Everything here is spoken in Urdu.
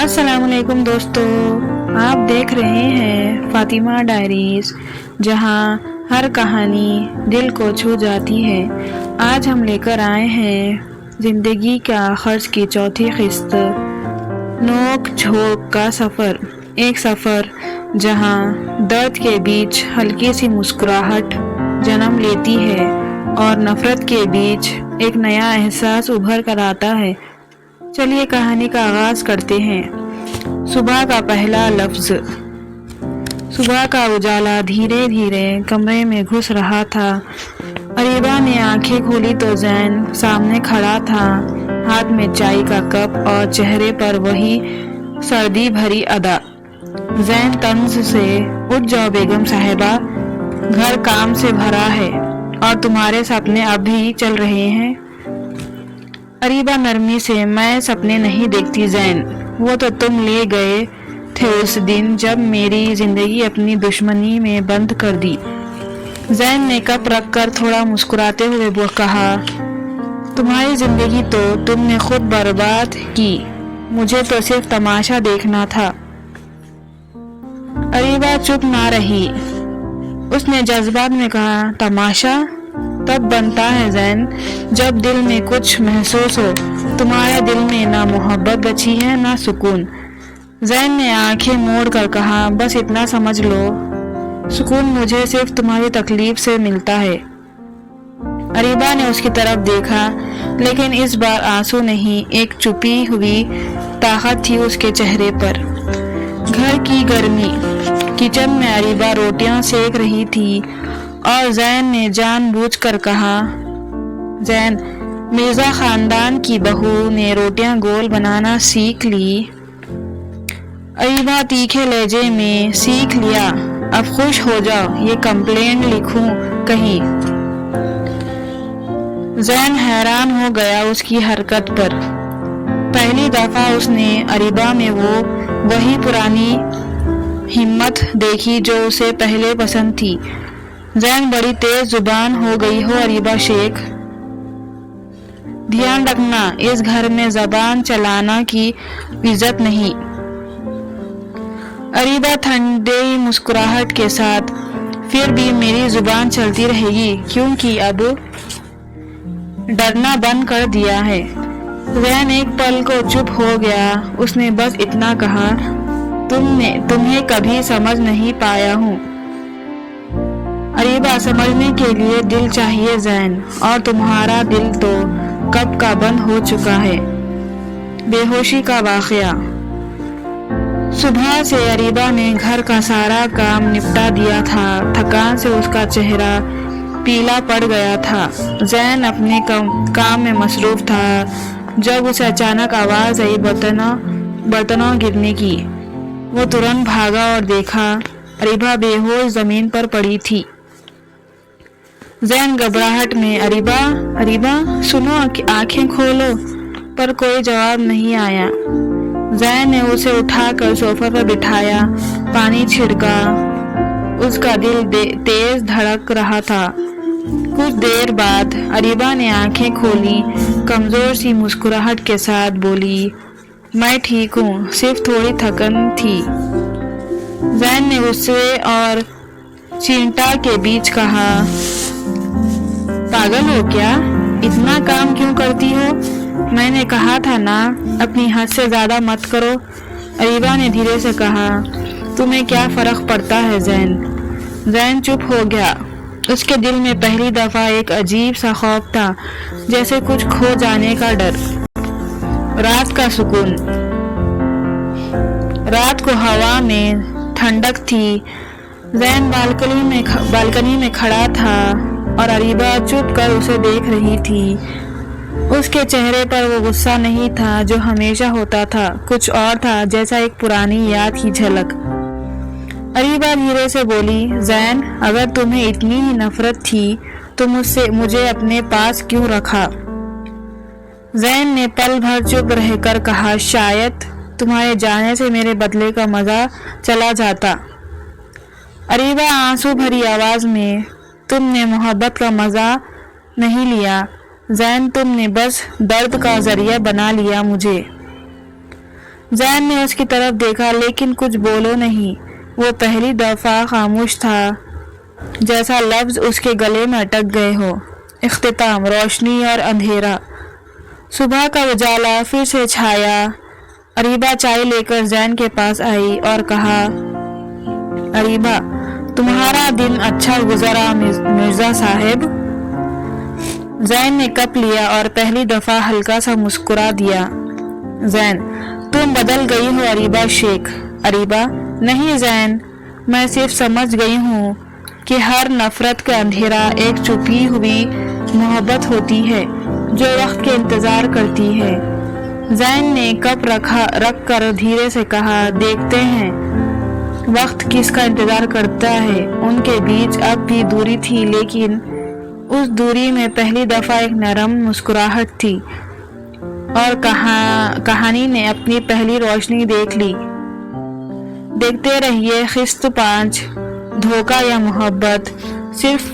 السلام علیکم دوستو، آپ دیکھ رہے ہیں فاطمہ ڈائریز، جہاں ہر کہانی دل کو چھو جاتی ہے۔ آج ہم لے کر آئے ہیں زندگی کا خرچ کی چوتھی قسط، نوک جھوک کا سفر۔ ایک سفر جہاں درد کے بیچ ہلکی سی مسکراہٹ جنم لیتی ہے اور نفرت کے بیچ ایک نیا احساس ابھر کر آتا ہے۔ چلیے کہانی کا آغاز کرتے ہیں۔ صبح کا پہلا لفظ۔ صبح کا اجالا دھیرے دھیرے کمرے میں گھس رہا تھا۔ اریبہ نے آنکھیں کھولی تو زین سامنے کھڑا تھا، ہاتھ میں چائے کا کپ اور چہرے پر وہی سردی بھری ادا۔ زین طنز سے، اٹھ جاؤ بیگم صاحبہ، گھر کام سے بھرا ہے اور تمہارے سپنے اب بھی چل رہے ہیں۔ اریبہ نرمی سے، میں سپنے نہیں دیکھتی زین، وہ تو تم لے گئے تھے اس دن جب میری زندگی اپنی دشمنی میں بند کر دی۔ زین نے کپ رکھ کر تھوڑا مسکراتے ہوئے کہا، تمہاری زندگی تو تم نے خود برباد کی، مجھے تو صرف تماشا دیکھنا تھا۔ اریبہ چپ نہ رہی، اس نے جذبات میں کہا، تماشا تب بنتا ہے زین جب دل میں کچھ محسوس ہو۔ تمہارے دل میں نہ محبت بچی ہے نہ سکون۔ زین نے آنکھیں موڑ کر کہا، بس اتنا سمجھ لو، سکون مجھے صرف تمہاری تکلیف سے ملتا ہے۔ اریبہ نے اس کی طرف دیکھا، لیکن اس بار آنسو نہیں، ایک چھپی ہوئی طاقت تھی اس کے چہرے پر۔ گھر کی گرمی۔ کچن میں اریبہ روٹیاں سیک رہی تھی اور زین نے جان بوجھ کر کہا، زین، مرزا خاندان کی بہو نے روٹیاں گول بنانا سیکھ لی۔ اریبہ تیکھے لہجے میں، سیکھ لیا، اب خوش ہو جاؤ، یہ کمپلینٹ لکھوں کہیں۔ زین حیران ہو گیا اس کی حرکت پر۔ پہلی دفعہ اس نے اریبہ میں وہی پرانی ہمت دیکھی جو اسے پہلے پسند تھی۔ زین بڑی تیز زبان ہو گئی ہو اریبہ شیخ، دھیان رکھنا، اس گھر میں زبان چلانا کی عزت نہیں۔ اریبہ ٹھنڈی مسکراہٹ کے ساتھ، پھر بھی میری زبان چلتی رہے گی کیونکہ اب ڈرنا بند کر دیا ہے۔ زین ایک پل کو چپ ہو گیا، اس نے بس اتنا کہا، تمہیں کبھی سمجھ نہیں پایا ہوں۔ اریبہ سمجھنے کے لیے دل چاہیے زین، اور تمہارا دل تو کب کا بند ہو چکا ہے۔ بے ہوشی کا واقعہ۔ صبح سے اریبہ نے گھر کا سارا کام نپٹا دیا تھا، تھکان سے اس کا چہرہ پیلا پڑ گیا تھا۔ زین اپنے کام میں مصروف تھا جب اسے اچانک آواز آئی برتنوں گرنے کی۔ وہ ترنت بھاگا اور دیکھا اریبہ بے ہوش زمین پر پڑی تھی۔ زین گھبراہٹ میں، اریبہ سنو، آنکھیں کھولو، پر کوئی جواب نہیں آیا۔ زین نے اسے اٹھا کر صوفے پر بٹھایا، پانی چھڑکا، اس کا دل تیز دھڑک رہا تھا۔ کچھ دیر بعد اریبہ نے آنکھیں کھولی، کمزور سی مسکراہٹ کے ساتھ بولی، میں ٹھیک ہوں، صرف تھوڑی تھکن تھی۔ زین نے غصے اور چنتا کے بیچ کہا، پاگل ہو کیا؟ اتنا کام کیوں کرتی ہو؟ میں نے کہا تھا نا، اپنی حد سے زیادہ مت کرو۔ اریبہ نے دھیرے سے کہا، تمہیں کیا فرق پڑتا ہے زین؟ زین چپ ہو گیا، اس کے دل میں پہلی دفعہ ایک عجیب سا خوف تھا، جیسے کچھ کھو جانے کا ڈر۔ رات کا سکون۔ رات کو ہوا میں ٹھنڈک تھی۔ زین بالکنی میں کھڑا تھا اور اریبہ چپ کر اسے دیکھ رہی تھی۔ اس کے چہرے پر وہ غصہ نہیں تھا جو ہمیشہ ہوتا تھا، کچھ اور تھا، جیسا ایک پرانی یاد کی جھلک۔ اریبہ دھیرے سے بولی، زین، اگر تمہیں اتنی ہی نفرت تھی تو مجھے اپنے پاس کیوں رکھا؟ زین نے پل بھر چپ رہ کر کہا، شاید تمہارے جانے سے میرے بدلے کا مزہ چلا جاتا۔ اریبہ آنسو بھری آواز میں، تم نے محبت کا مزہ نہیں لیا زین، تم نے بس درد کا ذریعہ بنا لیا مجھے۔ زین نے اس کی طرف دیکھا لیکن کچھ بولو نہیں. وہ پہلی دفعہ خاموش تھا، جیسا لفظ اس کے گلے میں اٹک گئے ہو. اختتام، روشنی اور اندھیرا. صبح کا اجالا پھر سے چھایا. اریبہ چائے لے کر زین کے پاس آئی اور کہا، اریبہ تمہارا دن اچھا گزرا مرزا صاحب؟ زین نے کپ لیا اور پہلی دفعہ ہلکا سا مسکرا دیا. زین، تم بدل گئی ہو اریبہ شیخ. اریبہ، نہیں زین، میں صرف سمجھ گئی ہوں کہ ہر نفرت کا اندھیرا ایک چھپی ہوئی محبت ہوتی ہے جو وقت کے انتظار کرتی ہے. زین نے کپ رکھ کر دھیرے سے کہا، دیکھتے ہیں وقت کس کا انتظار کرتا ہے. ان کے بیچ اب بھی دوری تھی لیکن اس دوری میں پہلی دفعہ ایک نرم مسکراہٹ تھی اور کہانی نے اپنی پہلی روشنی دیکھ لی. دیکھتے رہیے قسط 5، دھوکہ یا محبت، صرف